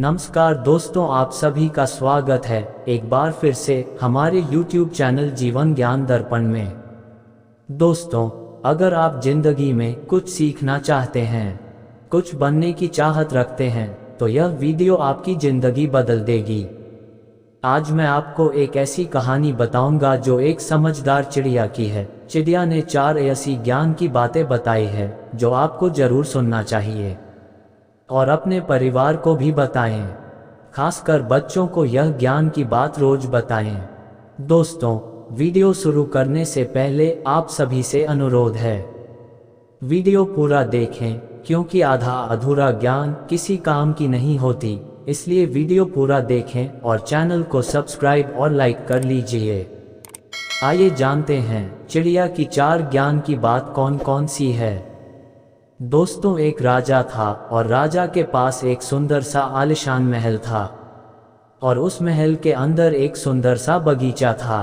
नमस्कार दोस्तों, आप सभी का स्वागत है एक बार फिर से हमारे YouTube चैनल जीवन ज्ञान दर्पण में। दोस्तों, अगर आप जिंदगी में कुछ सीखना चाहते हैं, कुछ बनने की चाहत रखते हैं, तो यह वीडियो आपकी जिंदगी बदल देगी। आज मैं आपको एक ऐसी कहानी बताऊंगा जो एक समझदार चिड़िया की है। चिड़िया ने 4 ऐसी ज्ञान की बातें बताई है जो आपको जरूर सुनना चाहिए और अपने परिवार को भी बताएं। खासकर बच्चों को यह ज्ञान की बात रोज बताएं। दोस्तों, वीडियो शुरू करने से पहले आप सभी से अनुरोध है, वीडियो पूरा देखें, क्योंकि आधा अधूरा ज्ञान किसी काम की नहीं होती। इसलिए वीडियो पूरा देखें और चैनल को सब्सक्राइब और लाइक कर लीजिए। आइए जानते हैं चिड़िया की 4 ज्ञान की बात कौन कौन सी है। दोस्तों, एक राजा था और राजा के पास एक सुंदर सा आलीशान महल था और उस महल के अंदर एक सुंदर सा बगीचा था।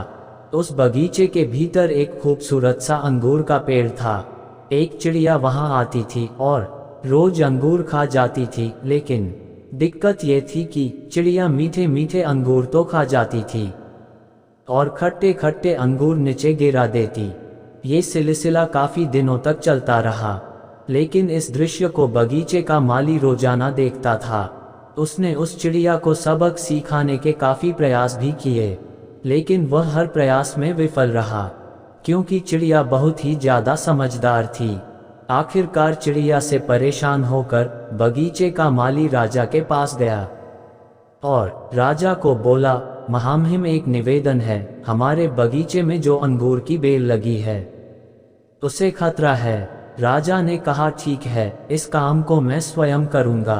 उस बगीचे के भीतर एक खूबसूरत सा अंगूर का पेड़ था। एक चिड़िया वहां आती थी और रोज अंगूर खा जाती थी, लेकिन दिक्कत ये थी कि चिड़िया मीठे मीठे अंगूर तो खा जाती थी और खट्टे खट्टे अंगूर नीचे गिरा देती। ये सिलसिला काफी दिनों तक चलता रहा, लेकिन इस दृश्य को बगीचे का माली रोजाना देखता था। उसने उस चिड़िया को सबक सिखाने के काफी प्रयास भी किए, लेकिन वह हर प्रयास में विफल रहा, क्योंकि चिड़िया बहुत ही ज्यादा समझदार थी। आखिरकार चिड़िया से परेशान होकर बगीचे का माली राजा के पास गया और राजा को बोला, महामहिम, एक निवेदन है, हमारे बगीचे में जो अंगूर की बेल लगी है उसे खतरा है। राजा ने कहा, ठीक है, इस काम को मैं स्वयं करूंगा।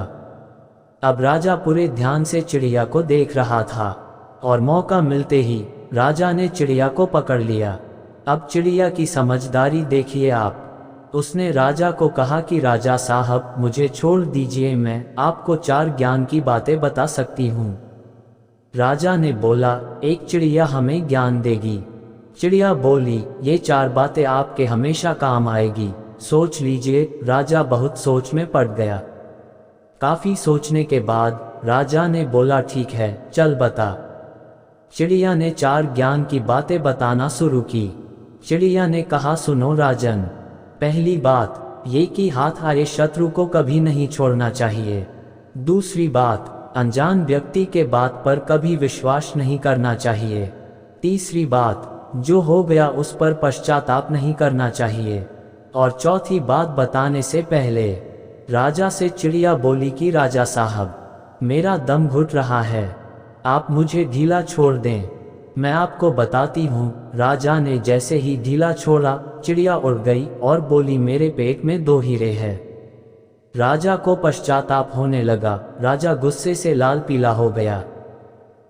अब राजा पूरे ध्यान से चिड़िया को देख रहा था और मौका मिलते ही राजा ने चिड़िया को पकड़ लिया। अब चिड़िया की समझदारी देखिए आप। उसने राजा को कहा कि राजा साहब, मुझे छोड़ दीजिए, मैं आपको 4 ज्ञान की बातें बता सकती हूँ। राजा ने बोला, एक चिड़िया हमें ज्ञान देगी। चिड़िया बोली, ये 4 बातें आपके हमेशा काम आएगी, सोच लीजिए। राजा बहुत सोच में पड़ गया। काफी सोचने के बाद राजा ने बोला, ठीक है, चल बता। चिड़िया ने 4 ज्ञान की बातें बताना शुरू की। चिड़िया ने कहा, सुनो राजन, पहली बात ये कि हाथ आए शत्रु को कभी नहीं छोड़ना चाहिए। दूसरी बात, अनजान व्यक्ति के बात पर कभी विश्वास नहीं करना चाहिए। तीसरी बात, जो हो गया उस पर पश्चाताप नहीं करना चाहिए। और चौथी बात बताने से पहले राजा से चिड़िया बोली कि राजा साहब, मेरा दम घुट रहा है, आप मुझे ढीला छोड़ दें, मैं आपको बताती हूँ। राजा ने जैसे ही ढीला छोड़ा, चिड़िया उड़ गई और बोली, मेरे पेट में 2 हीरे हैं। राजा को पश्चाताप होने लगा। राजा गुस्से से लाल पीला हो गया।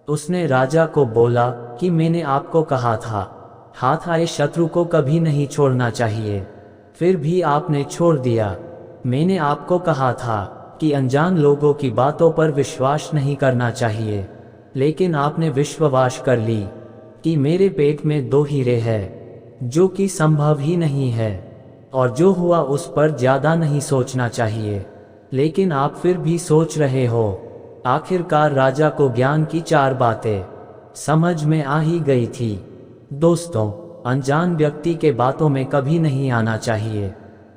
उसने राजा को बोला कि मैंने आपको कहा था, हाथ आए शत्रु को कभी नहीं छोड़ना चाहिए, फिर भी आपने छोड़ दिया। मैंने आपको कहा था कि अनजान लोगों की बातों पर विश्वास नहीं करना चाहिए, लेकिन आपने विश्वास कर ली कि मेरे पेट में 2 हीरे हैं, जो कि संभव ही नहीं है, और जो हुआ उस पर ज्यादा नहीं सोचना चाहिए, लेकिन आप फिर भी सोच रहे हो। आखिरकार राजा को ज्ञान की 4 बातें समझ में आ ही गई थी। दोस्तों, अनजान व्यक्ति के बातों में कभी नहीं आना चाहिए।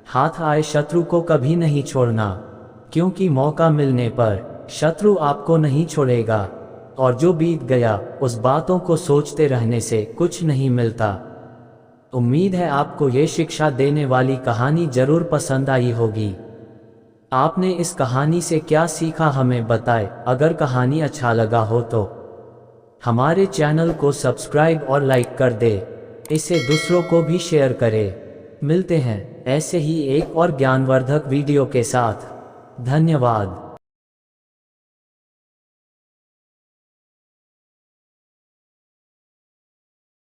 हाथ आए शत्रु को कभी नहीं छोड़ना, क्योंकि मौका मिलने पर शत्रु आपको नहीं छोड़ेगा, और जो बीत गया उस बातों को सोचते रहने से कुछ नहीं मिलता। उम्मीद है आपको ये शिक्षा देने वाली कहानी जरूर पसंद आई होगी। आपने इस कहानी से क्या सीखा हमें बताएं। अगर कहानी अच्छा लगा हो तो हमारे चैनल को सब्सक्राइब और लाइक कर दे, इसे दूसरों को भी शेयर करें। मिलते हैं ऐसे ही एक और ज्ञानवर्धक वीडियो के साथ। धन्यवाद।